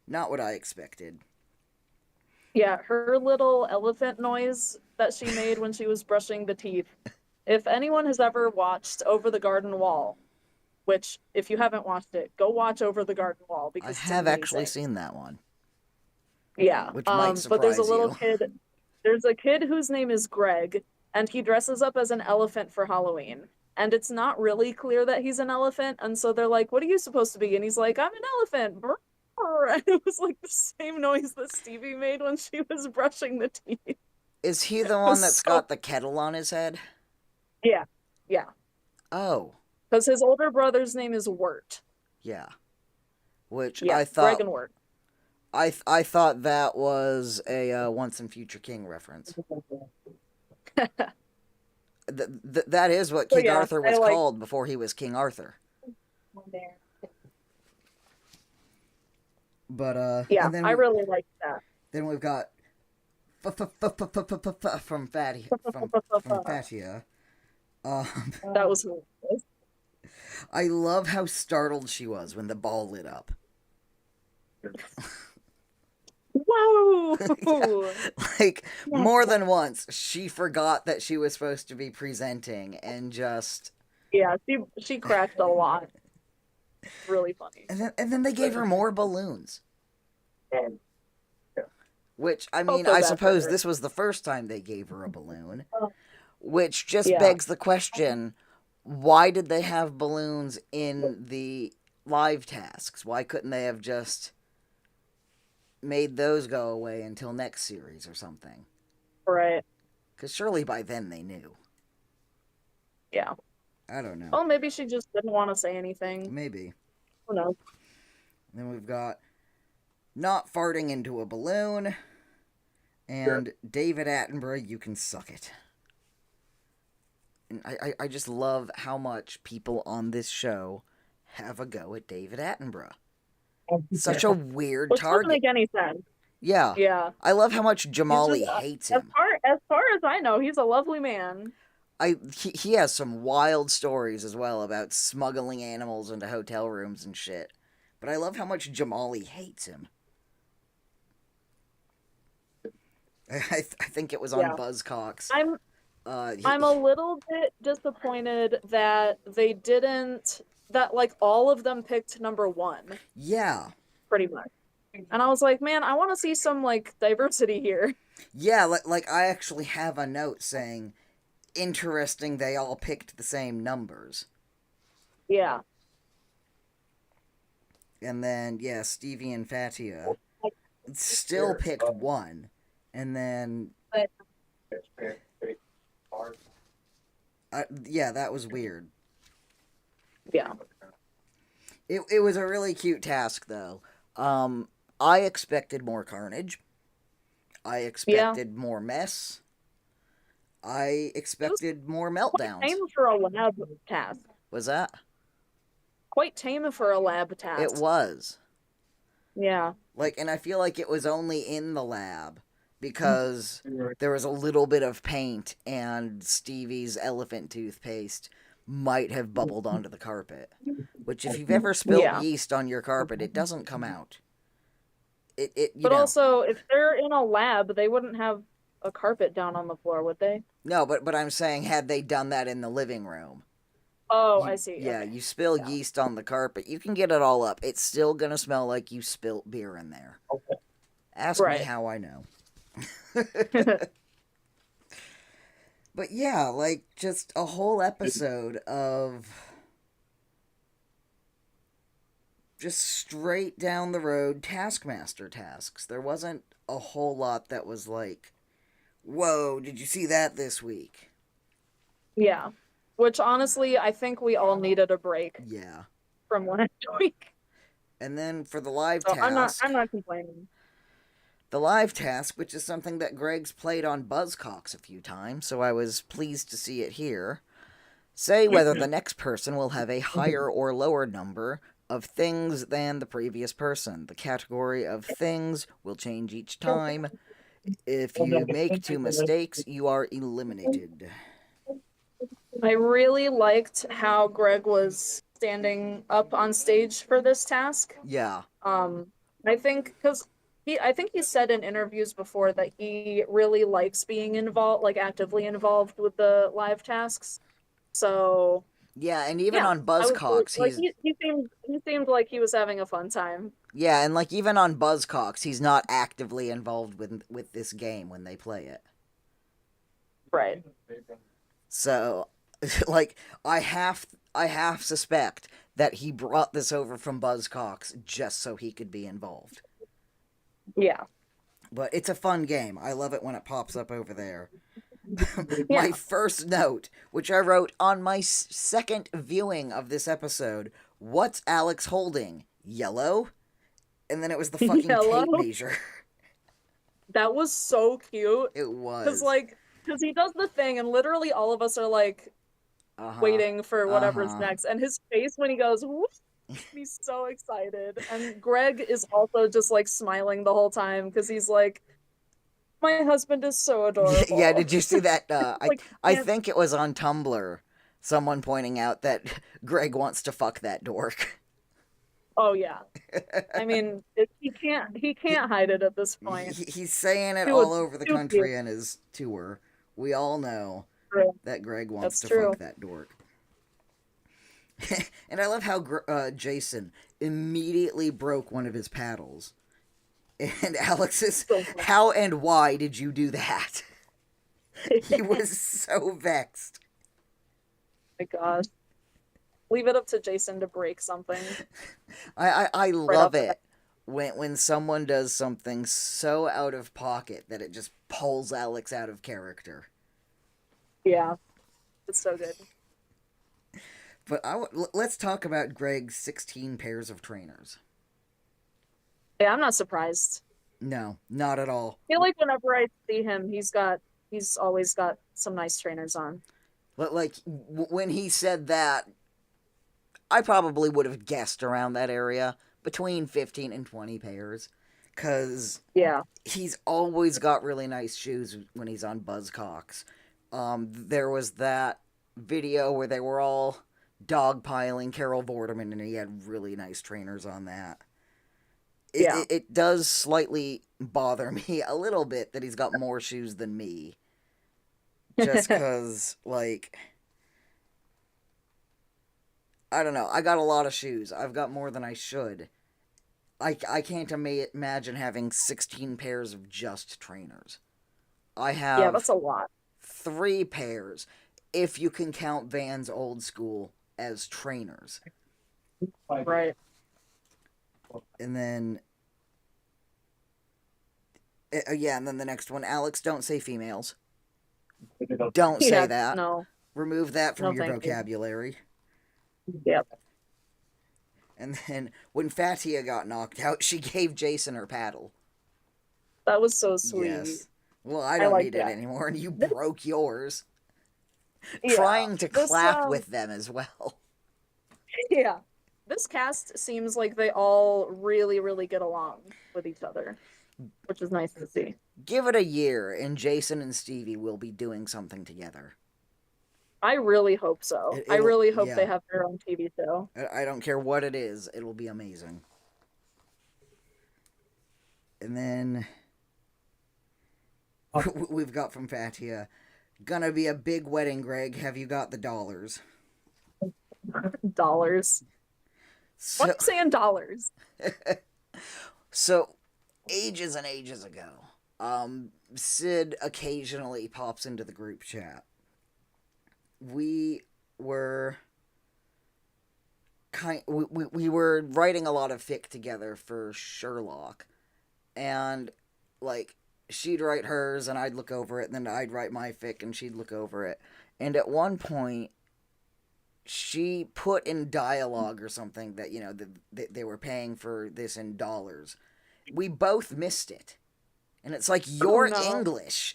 not what I expected. yeah. Her little elephant noise that she made when she was brushing the teeth. If anyone has ever watched Over the Garden Wall, which if you haven't watched it, go watch Over the Garden Wall I because it's have actually amazing. seen that one, Yeah. which might But there's a surprise little you. kid. There's a kid whose name is Greg, and he dresses up as an elephant for Halloween. And it's not really clear that he's an elephant, and so they're like, "What are you supposed to be?" And he's like, "I'm an elephant." Brr. And it was like the same noise that Stevie made when she was brushing the teeth. It Is he the one was that's so got the kettle on his head? yeah, yeah. Oh, Because his older brother's name is Wirt. yeah. Which Yeah, I Greg thought and Wirt. I thought that was a Once and Future King reference. That is what So King yeah, Arthur I was like. called before he was King Arthur. But Yeah, and I really like that. then we've got from Fatty from Fatia. Um, That was hilarious. I love how startled she was when the ball lit up. Yeah, Whoa! like more than once, she forgot that she was supposed to be presenting and just. Yeah, she cracked a lot. Really funny. And then they gave her more balloons. Which I Felt mean, so I bad for suppose her. this was the first time they gave her a balloon, which just Yeah, begs the question: why did they have balloons in the live tasks? Why couldn't they have just made those go away until next series or something? right. Because surely by then they knew. Yeah. I don't know. Well, maybe she just didn't want to say anything. Maybe. Who knows? Then we've got not farting into a balloon and David Attenborough, you can suck it. And I just love how much people on this show have a go at David Attenborough. Such a weird Which doesn't target. make any sense. Yeah. Yeah. I love how much He's just Jamali hates as him. far as I know, he's a lovely man. He has some wild stories as well about smuggling animals into hotel rooms and shit. But I love how much Jamali hates him. I think it was on Yeah. Buzzcocks. I'm Uh, I'm he, a little bit disappointed that they didn't that like all of them picked number one, yeah. pretty much. And I was like, man, I want to see some like diversity here. Yeah, like I actually have a note saying, interesting they all picked the same numbers. Yeah. And then, yeah, Stevie and Fatia still picked one. And then, yeah, that was weird. Yeah. It was a really cute task, though. I expected more carnage. I Yeah. expected more mess. I It was expected more quite meltdowns. tame for a lab task. Was that? Quite tame for a lab It task. was. Yeah. Like, and I feel like it was only in the lab because there was a little bit of paint and Stevie's elephant toothpaste might have bubbled onto the carpet. Which, if you've ever spilt Yeah. yeast on your carpet, it doesn't come out. You But know. also, if they're in a lab, they wouldn't have a carpet down on the floor, would they? No, but I'm saying, had they done that in the living room, Oh, I see. yeah, Okay. you spill Yeah. yeast on the carpet, you can get it all up. It's still gonna smell like you spilt beer in there. Ask me Right. how I know. But yeah, like just a whole episode of just straight down the road Taskmaster tasks. There wasn't a whole lot that was like, whoa, did you see that this week? Yeah. Which honestly, I think we all needed a break Yeah. from last week. And then for the live So I'm task, not complaining. which is something that Greg's played on Buzzcocks a few times, so I was pleased to see it here. Say whether the next person will have a higher or lower number of things than the previous person. The category of things will change each time. If you make two mistakes, you are eliminated. I really liked how Greg was standing up on stage for this task. Yeah. Um, I think because I think he said in interviews before that he really likes being involved, like actively involved with the live tasks. So Yeah, and even yeah, on I was Buzzcocks, like he's he seemed like he was having a fun time. yeah, and like even on Buzzcocks, he's not actively involved with this game when they play it. Right. So, like, I half suspect that he brought this over from Buzzcocks just so he could be involved. Yeah. But it's a fun game. I love it when it pops up over there. My Yeah. first note, which I wrote on my second viewing of this episode, what's Alex holding? Yellow? And then it was the fucking Yellow. tape measure. That was so cute. It Cause was. like, cause he does the thing, and literally all of us are like Uh huh. waiting for Uh whatever's huh. next. And his face when he goes, whoop, he's so excited. And Greg is also just like smiling the whole time because he's like, my husband is so Yeah, adorable. did you see that? Like, I can't. think it was on Tumblr. Someone pointing out that Greg wants to fuck that dork. Oh yeah. I mean, he he, can't hide it at this point. he's saying it Too all over the too cute. country in his tour. We all know True. that Greg wants That's to fuck true. that dork. And I love how Jason immediately broke one of his paddles. And Alex is, So how and why did you do that? He was so vexed. my gosh. Leave it up to Jason to break something I right love off the bat. it when someone does something so out of pocket that it just pulls Alex out of character. Yeah. It's so good. But let's talk about Greg's 16 pairs of trainers. Yeah, I'm not surprised. No, not at all. I feel like whenever I see him, he's always got some nice trainers on. But like when he said that, I probably would have guessed around that area between 15 and 20 pairs cuz Yeah. he's always got really nice shoes when he's on Buzzcocks. There was that video where they were all dogpiling Carol Vorderman, and he had really nice trainers on that. Yeah. It does slightly bother me a little bit that he's got more shoes than me. Just because, like, I don't know. I got a lot of shoes. I've got more than I should. I can't imagine having 16 pairs of just trainers. I Yeah, have that's a lot. 3 pairs, if you can count Vans Old School as trainers. Right. And then, yeah, and then the next one, Alex, don't say females. Don't say Yeah, that. no. Remove that from No, your thank you. vocabulary. Yep. And then when Fatia got knocked out, she gave Jason her paddle. That was so sweet. Yes. Well, I I don't like need it that. anymore, and you broke yours. Yeah. Trying to This clap with them as well. yeah. This cast seems like they all really, really get along with each other. which is nice to see. Give it a year, and Jason and Stevie will be doing something together. I really hope so. I It'll, really hope they yeah. have their own TV show. I don't care what it is, it'll be amazing. And then we've got from Fatia, gonna be a big wedding, Greg. Have you got the dollars? Dollars. Why are So, you saying dollars? so ages and ages ago, Sid occasionally pops into the group chat. We were we were writing a lot of fic together for Sherlock, and like she'd write hers and I'd look over it, and then I'd write my fic and she'd look over it. And at one point, she put in dialogue or something that they were paying for this in dollars. We both missed it, and it's like, Oh you're no. English.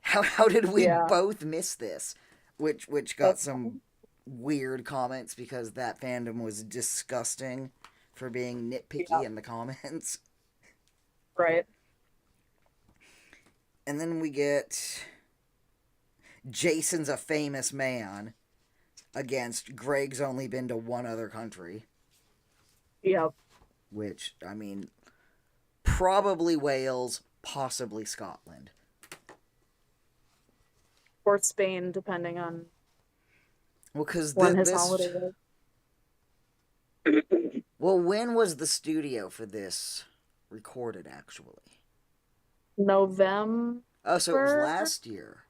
How did we Yeah. both miss this? Which got That's some weird comments because that fandom was disgusting for being yeah, nitpicky in the comments. right. And then we get Jason's a famous man against Greg's only been to one other country. Yep. Which, I mean, probably Wales, possibly Scotland. Or Spain, depending on Well, because when his this. holiday is. Well, when was the studio for this recorded, actually? November. Oh, so it was last year.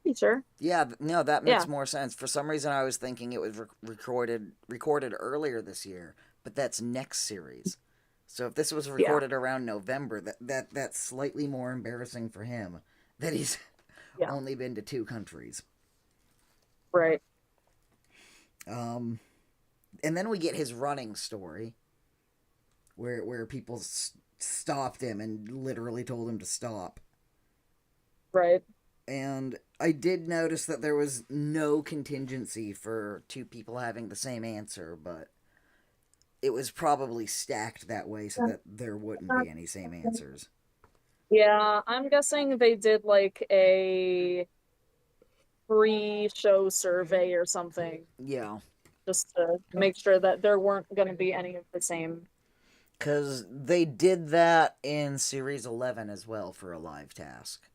You sure? Yeah, no, that Yeah. makes more sense. For some reason, I was thinking it was recorded earlier this year, but that's next series. So if this was Yeah. recorded around November, that's slightly more embarrassing for him that he's Yeah. only been to two countries. Right. And then we get his running story, where people stopped him and literally told him to stop. Right. And I did notice that there was no contingency for two people having the same answer, but it was probably stacked that way so that there wouldn't be any same answers. Yeah, I'm guessing they did like a pre-show survey or something Yeah, just to make sure that there weren't going to be any of the same. because they did that in Series 11 as well for a live task.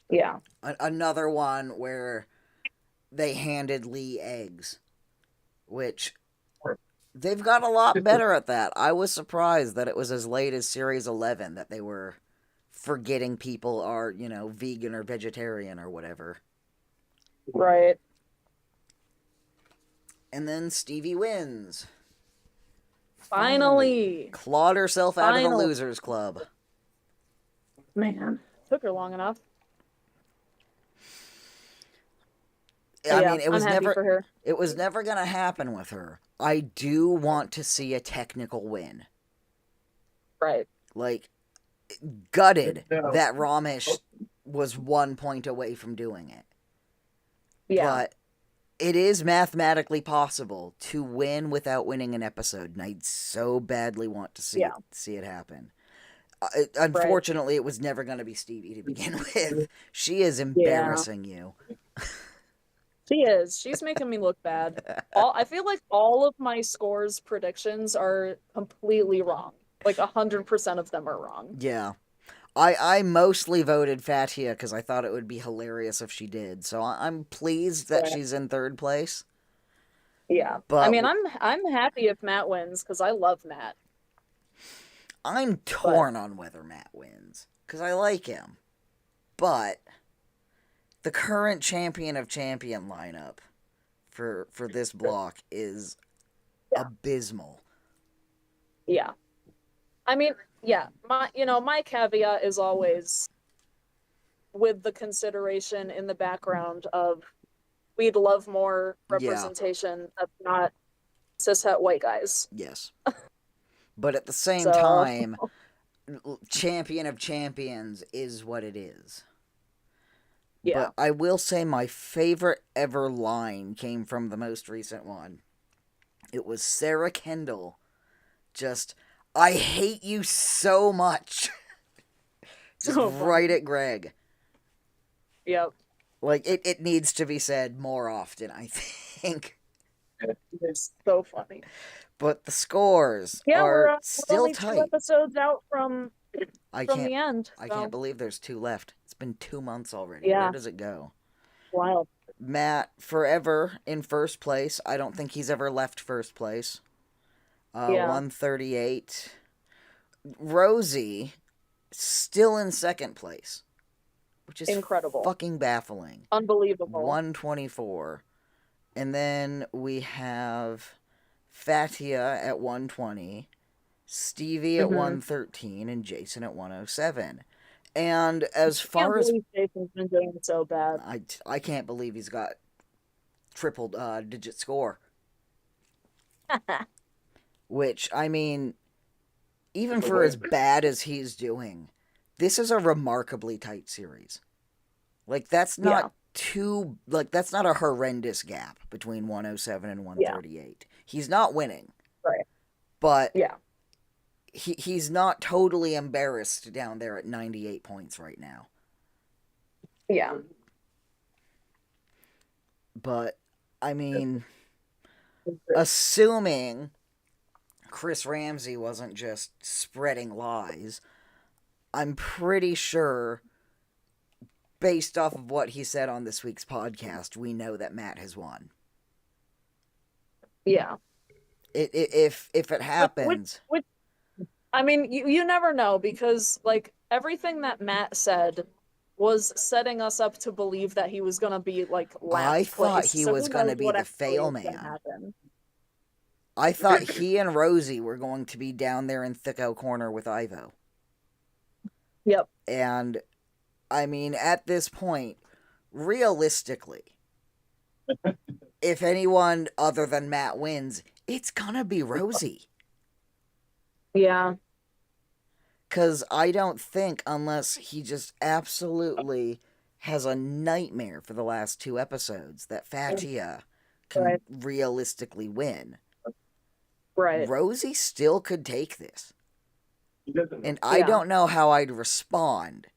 Yeah. Another one where they handed Lee eggs, which they've got a lot better at that. I was surprised that it was as late as Series 11 that they were forgetting people are, vegan or vegetarian or whatever. Right. And then Stevie wins. Finally. Clawed herself out of the Finally. losers club. Man, took her long enough. I Yeah, mean, I'm happy for her. it was never going to happen with her. I do want to see a technical win. Right. Like, gutted that Ramesh was 1 point away from doing it. Yeah. But it is mathematically possible to win without winning an episode, and I so badly want to see it happen. Unfortunately, it was never going to be Stevie to begin with. She is embarrassing you. She is. She's making me look bad. I feel like all of my scores predictions are completely wrong. Like 100% of them are wrong. Yeah. I mostly voted Fatia because I thought it would be hilarious if she did. So I'm pleased that she's in third place. Yeah. But I mean, I'm happy if Matt wins because I love Matt. I'm torn on whether Matt wins because I like him. But the current champion of champion lineup for this block is abysmal. Yeah. I mean, yeah, my caveat is always with the consideration in the background of we'd love more representation that's not cishet white guys. Yes. But at the same time, champion of champions is what it is. Yeah. But I will say my favorite ever line came from the most recent one. It was Sarah Kendall Just, I hate you so much. Just So right funny. at Greg. Yep. Like, it needs to be said more often, I think. It's so funny. But the scores Yeah, are we're still only two tight. episodes out I from can't the end. I can't So believe there's two left. It's been 2 months already. Where yeah, does it go? wild. Matt forever in first place. I don't think he's ever left first place. Yeah, 138. Rosie still in second place, which is incredible, fucking baffling. unbelievable. 124. And then we have Fatia at 120, Stevie at Hmm. 113, and Jason at 107. And as Can't far as believe Jason's been doing so bad. I can't believe he's got triple digit score, which I mean, even for as bad as he's doing, this is a remarkably tight series. Like Yeah, that's not a horrendous gap between 107 and yeah, 138. He's not winning, right. but Yeah, he's not totally embarrassed down there at 98 points right now. yeah. But I mean, assuming Chris Ramsey wasn't just spreading lies, I'm pretty sure, based off of what he said on this week's podcast, we know that Matt has won. Yeah. If it Which, happens, I mean, you never know because like everything that Matt said was setting us up to believe that he was gonna be like I last thought place. he So was who going knows to be what the actually fail is gonna man. happen? I thought he and Rosie were going to be down there in Thicko Corner with Ivo. Yep. And I mean, at this point, realistically, if anyone other than Matt wins, it's gonna be Rosie. Yeah. Because I don't think, unless he just absolutely has a nightmare for the last two episodes, that Fatia can Right. realistically win. Right. Rosie still could take this. And I Yeah. don't know how I'd respond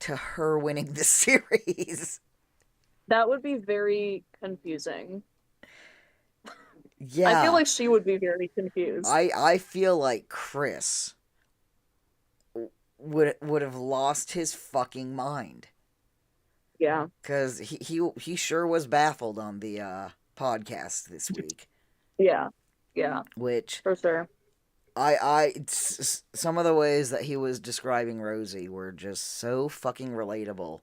to her winning this series. That would be very confusing. I feel Yeah, like she would be very confused. I feel like Chris would have lost his fucking mind. Yeah. Because he sure was baffled on the podcast this week. Yeah. Yeah. Which For sure. some of the ways that he was describing Rosie were just so fucking relatable.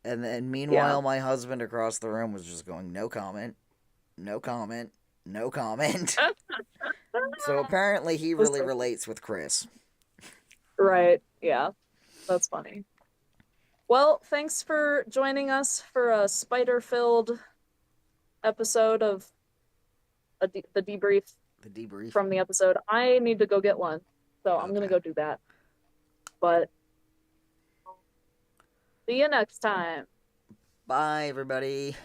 And then Yeah. meanwhile, my husband across the room was just going, no comment, no comment, no comment. So apparently he really relates with Chris. Right. Yeah. That's funny. Well, thanks for joining us for a spider-filled episode of the debrief The debrief. from the episode. I need to go get one, so I'm gonna Okay. go do that. But see you next time. Bye, everybody.